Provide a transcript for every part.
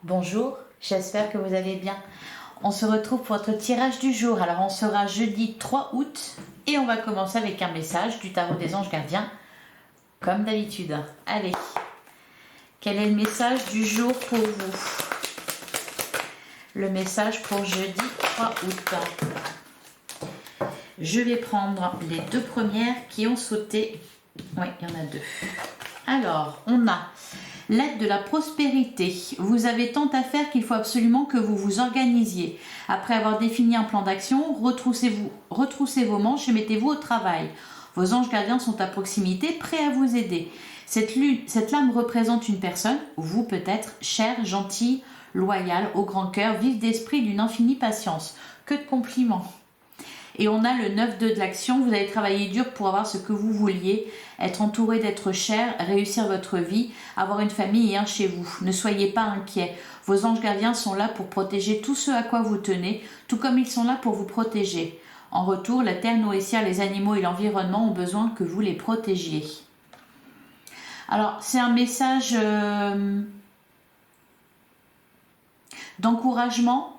Bonjour, j'espère que vous allez bien. On se retrouve pour votre tirage du jour. Alors on sera jeudi 3 août et on va commencer avec un message du tarot des anges gardiens, comme d'habitude. Allez, quel est le message du jour pour vous? Le message pour jeudi 3 août. Je vais prendre les deux premières qui ont sauté. Oui, il y en a deux. Alors, on a l'aide de la prospérité. Vous avez tant à faire qu'il faut absolument que vous vous organisiez. Après avoir défini un plan d'action, retroussez vos manches et mettez-vous au travail. Vos anges gardiens sont à proximité, prêts à vous aider. Cette lame représente une personne, vous peut-être, chère, gentille, loyale, au grand cœur, vive d'esprit, d'une infinie patience. Que de compliments! Et on a le 9-2 de l'action. Vous allez travailler dur pour avoir ce que vous vouliez, être entouré d'êtres chers, réussir votre vie, avoir une famille et un chez vous. Ne soyez pas inquiets. Vos anges gardiens sont là pour protéger tout ce à quoi vous tenez, tout comme ils sont là pour vous protéger. En retour, la terre nourricière, les animaux et l'environnement ont besoin que vous les protégiez. Alors, c'est un message d'encouragement.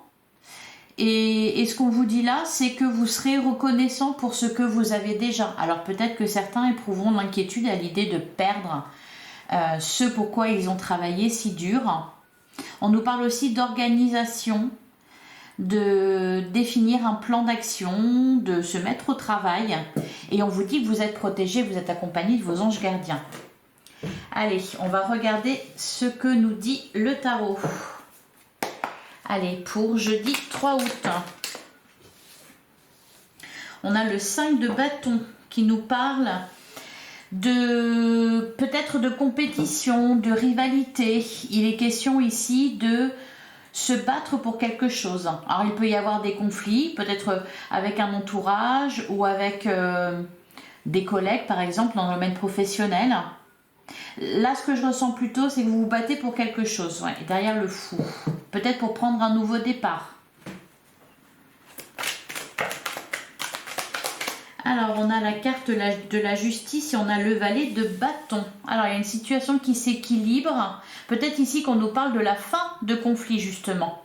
Et ce qu'on vous dit là, c'est que vous serez reconnaissant pour ce que vous avez déjà. Alors peut-être que certains éprouveront l'inquiétude à l'idée de perdre ce pourquoi ils ont travaillé si dur. On nous parle aussi d'organisation, de définir un plan d'action, de se mettre au travail. Et on vous dit que vous êtes protégé, vous êtes accompagné de vos anges gardiens. Allez, on va regarder ce que nous dit le tarot. Allez, pour jeudi 3 août, on a le 5 de bâton qui nous parle de peut-être de compétition, de rivalité. Il est question ici de se battre pour quelque chose. Alors il peut y avoir des conflits, peut-être avec un entourage ou avec des collègues par exemple dans le domaine professionnel. Là, ce que je ressens plutôt, c'est que vous vous battez pour quelque chose, ouais, derrière le fou. Peut-être pour prendre un nouveau départ. Alors, on a la carte de la justice et on a le valet de bâton. Alors, il y a une situation qui s'équilibre. Peut-être ici qu'on nous parle de la fin de conflit, justement.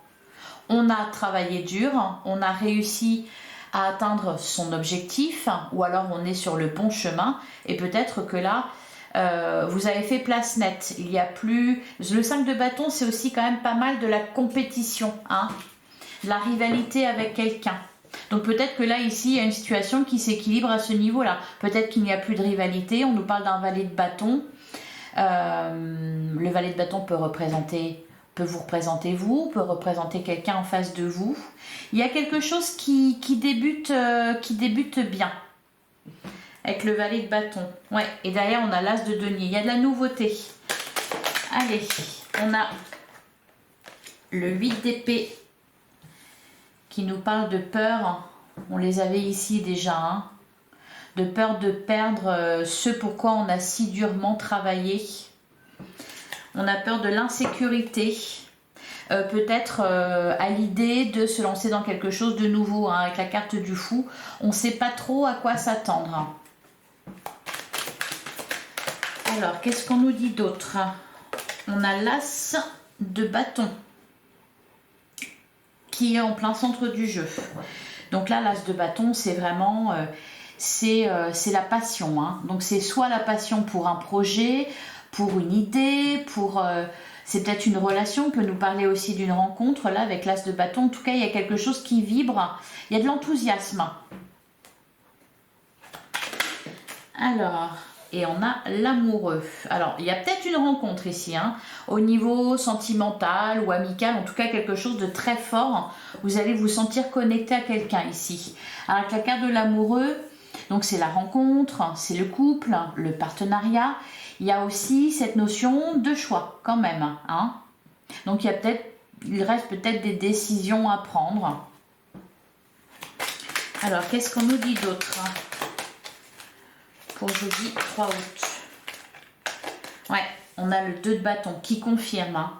On a travaillé dur, on a réussi à atteindre son objectif, ou alors on est sur le bon chemin. Et peut-être que là, vous avez fait place nette. Il y a plus... Le 5 de bâton, c'est aussi quand même pas mal de la compétition, hein, la rivalité avec quelqu'un. Donc peut-être que là, ici, il y a une situation qui s'équilibre à ce niveau-là. Peut-être qu'il n'y a plus de rivalité. On nous parle d'un valet de bâton. Le valet de bâton peut vous représenter vous, peut représenter quelqu'un en face de vous. Il y a quelque chose qui débute bien. Avec le valet de bâton. Ouais, et derrière, on a l'as de denier. Il y a de la nouveauté. Allez, on a le 8 d'épée qui nous parle de peur. On les avait ici déjà. Hein. De peur de perdre ce pourquoi on a si durement travaillé. On a peur de l'insécurité. Peut-être à l'idée de se lancer dans quelque chose de nouveau. Hein, avec la carte du fou, on ne sait pas trop à quoi s'attendre. Alors, qu'est-ce qu'on nous dit d'autre? On a l'as de bâton qui est en plein centre du jeu. Donc là, l'as de bâton, c'est vraiment c'est la passion. Hein. Donc c'est soit la passion pour un projet, pour une idée, c'est peut-être une relation, on peut nous parler aussi d'une rencontre. Là, avec l'as de bâton, en tout cas, il y a quelque chose qui vibre. Il y a de l'enthousiasme. Alors... Et on a l'amoureux. Alors, il y a peut-être une rencontre ici, hein, au niveau sentimental ou amical, en tout cas quelque chose de très fort. Vous allez vous sentir connecté à quelqu'un ici. Alors, avec la carte de l'amoureux, donc c'est la rencontre, c'est le couple, le partenariat. Il y a aussi cette notion de choix, quand même. Hein. Donc, il reste peut-être des décisions à prendre. Alors, qu'est-ce qu'on nous dit d'autre ? Pour jeudi 3 août. Ouais, on a le 2 de bâton qui confirme. Hein.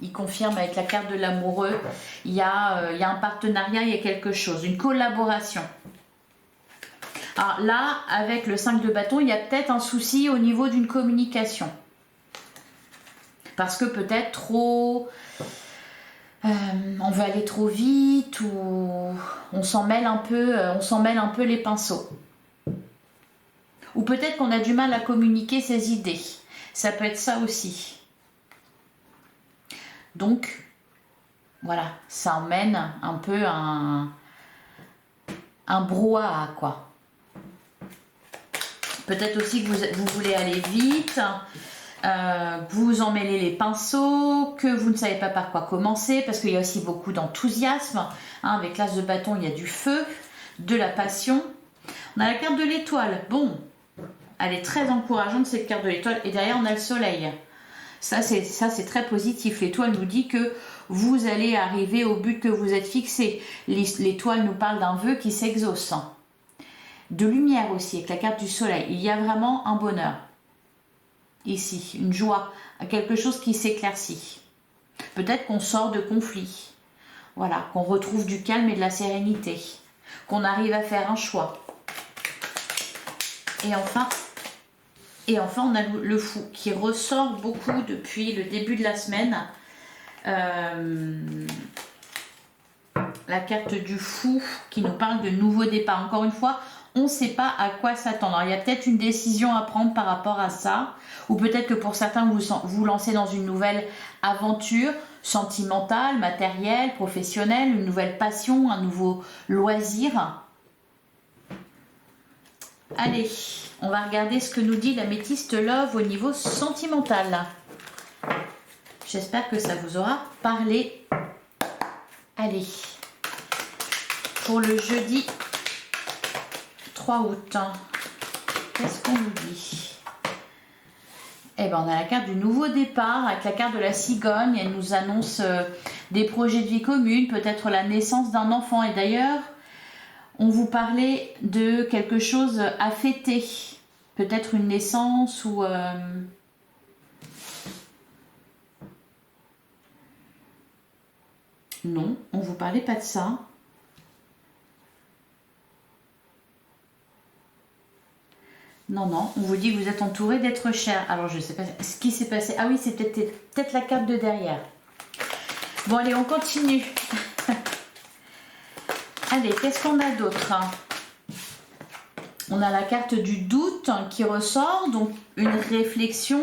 Il confirme avec la carte de l'amoureux. Il y a un partenariat, il y a quelque chose, une collaboration. Alors là, avec le 5 de bâton, il y a peut-être un souci au niveau d'une communication. Parce que peut-être trop on veut aller trop vite ou on s'en mêle un peu les pinceaux. Ou peut-être qu'on a du mal à communiquer ses idées. Ça peut être ça aussi. Donc, voilà, ça emmène un peu un brouhaha, quoi. Peut-être aussi que vous voulez aller vite, que vous emmêlez les pinceaux, que vous ne savez pas par quoi commencer, parce qu'il y a aussi beaucoup d'enthousiasme. Hein, avec l'as de bâton, il y a du feu, de la passion. On a la carte de l'étoile. Bon, elle est très encourageante, cette carte de l'étoile. Et derrière, on a le soleil. Ça, c'est très positif. L'étoile nous dit que vous allez arriver au but que vous êtes fixé. L'étoile nous parle d'un vœu qui s'exauce. De lumière aussi, avec la carte du soleil. Il y a vraiment un bonheur. Ici, une joie, quelque chose qui s'éclaircit. Peut-être qu'on sort de conflits. Voilà, qu'on retrouve du calme et de la sérénité. Qu'on arrive à faire un choix. Et enfin, on a le fou qui ressort beaucoup depuis le début de la semaine. La carte du fou qui nous parle de nouveau départ. Encore une fois, on ne sait pas à quoi s'attendre. Il y a peut-être une décision à prendre par rapport à ça. Ou peut-être que pour certains, vous lancez dans une nouvelle aventure sentimentale, matérielle, professionnelle, une nouvelle passion, un nouveau loisir. Allez, on va regarder ce que nous dit l'améthyste Love au niveau sentimental. J'espère que ça vous aura parlé. Allez, pour le jeudi 3 août, qu'est-ce qu'on nous dit? Eh bien, on a la carte du nouveau départ avec la carte de la cigogne. Elle nous annonce des projets de vie commune, peut-être la naissance d'un enfant. Et d'ailleurs, on vous parlait de quelque chose à fêter, peut-être une naissance ou... Non, on vous parlait pas de ça. Non, non, on vous dit que vous êtes entouré d'êtres chers. Alors, je sais pas ce qui s'est passé. Ah oui, c'est peut-être la carte de derrière. Bon, allez, on continue. Allez, qu'est-ce qu'on a d'autre? On a la carte du doute qui ressort, donc une réflexion.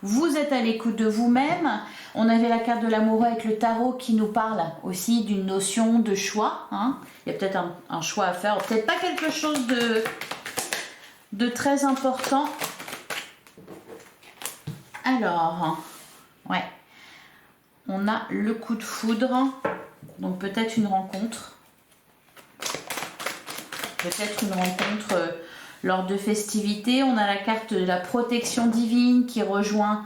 Vous êtes à l'écoute de vous-même. On avait la carte de l'amoureux avec le tarot qui nous parle aussi d'une notion de choix. Hein. Il y a peut-être un choix à faire, peut-être pas quelque chose de très important. Alors, ouais, on a le coup de foudre, donc peut-être une rencontre. Peut-être une rencontre lors de festivités. On a la carte de la protection divine qui rejoint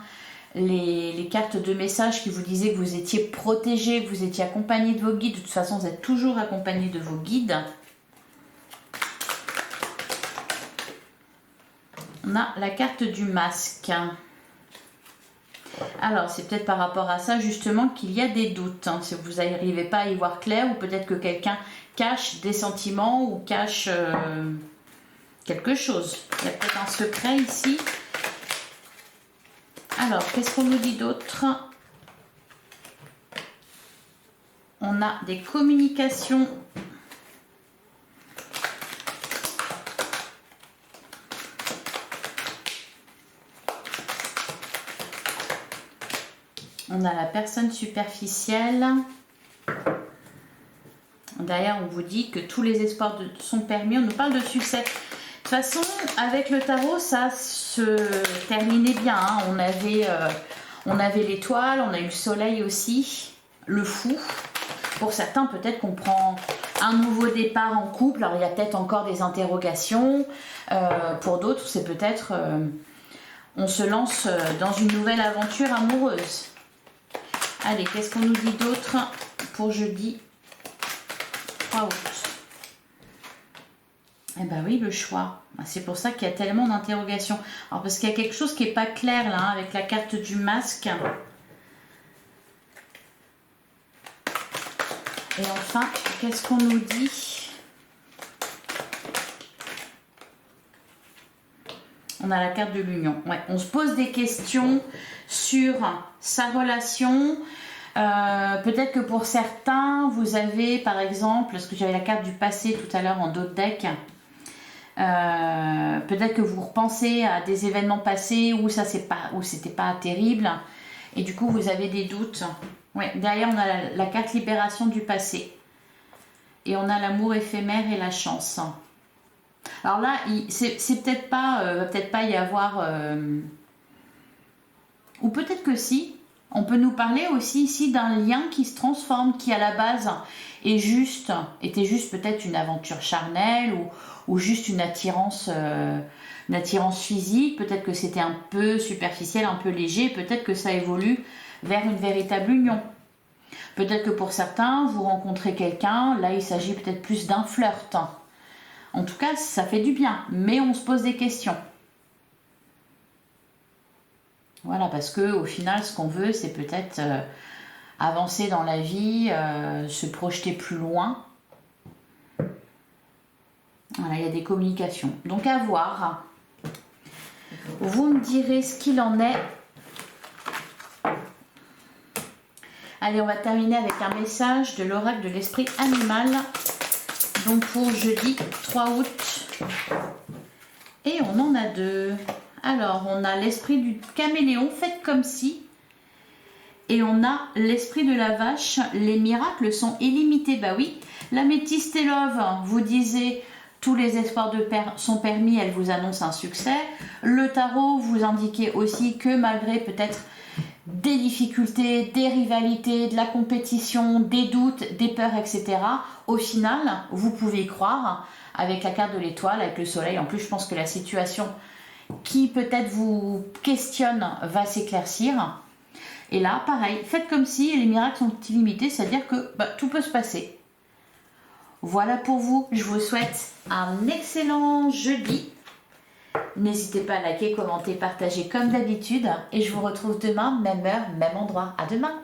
les cartes de message qui vous disaient que vous étiez protégé, que vous étiez accompagné de vos guides. De toute façon, vous êtes toujours accompagné de vos guides. On a la carte du masque. Alors, c'est peut-être par rapport à ça justement qu'il y a des doutes. Hein, si vous n'arrivez pas à y voir clair, ou peut-être que quelqu'un cache des sentiments ou cache quelque chose. Il y a peut-être un secret ici. Alors, qu'est-ce qu'on nous dit d'autre? On a des communications. On a la personne superficielle. Derrière, on vous dit que tous les espoirs sont permis. On nous parle de succès. De toute façon, avec le tarot, ça se terminait bien. Hein. On avait l'étoile, on a eu le soleil aussi, le fou. Pour certains, peut-être qu'on prend un nouveau départ en couple. Alors, il y a peut-être encore des interrogations. Pour d'autres, c'est peut-être on se lance dans une nouvelle aventure amoureuse. Allez, qu'est-ce qu'on nous dit d'autre pour jeudi 3 août? Eh bien oui, le choix. C'est pour ça qu'il y a tellement d'interrogations. Alors parce qu'il y a quelque chose qui n'est pas clair là, hein, avec la carte du masque. Et enfin, qu'est-ce qu'on nous dit? On a la carte de l'union. Ouais, on se pose des questions sur sa relation, Peut-être que pour certains, vous avez par exemple, parce que j'avais la carte du passé tout à l'heure en dos de deck, peut-être que vous repensez à des événements passés où c'était pas terrible et du coup vous avez des doutes. Ouais, derrière on a la carte libération du passé et on a l'amour éphémère et la chance. Alors là, c'est peut-être pas, va peut-être pas y avoir, ou peut-être que si. On peut nous parler aussi ici d'un lien qui se transforme, qui à la base était juste peut-être une aventure charnelle ou juste une attirance physique. Peut-être que c'était un peu superficiel, un peu léger. Peut-être que ça évolue vers une véritable union. Peut-être que pour certains, vous rencontrez quelqu'un, là il s'agit peut-être plus d'un flirt. En tout cas, ça fait du bien, mais on se pose des questions. Voilà, parce que au final, ce qu'on veut, c'est peut-être avancer dans la vie, se projeter plus loin. Voilà, il y a des communications. Donc à voir. Vous me direz ce qu'il en est. Allez, on va terminer avec un message de l'oracle de l'esprit animal. Donc pour jeudi 3 août. Et on en a deux. Alors, on a l'esprit du caméléon, faites comme si. Et on a l'esprit de la vache, les miracles sont illimités. Bah oui, l'améthyste et love, vous disiez tous les espoirs sont permis, elle vous annonce un succès. Le tarot, vous indiquez aussi que malgré peut-être des difficultés, des rivalités, de la compétition, des doutes, des peurs, etc. Au final, vous pouvez y croire avec la carte de l'étoile, avec le soleil. En plus, je pense que la situation qui peut-être vous questionne va s'éclaircir. Et là, pareil, faites comme si les miracles sont illimités, c'est-à-dire que tout peut se passer. Voilà pour vous, je vous souhaite un excellent jeudi. N'hésitez pas à liker, commenter, partager comme d'habitude. Et je vous retrouve demain, même heure, même endroit. À demain!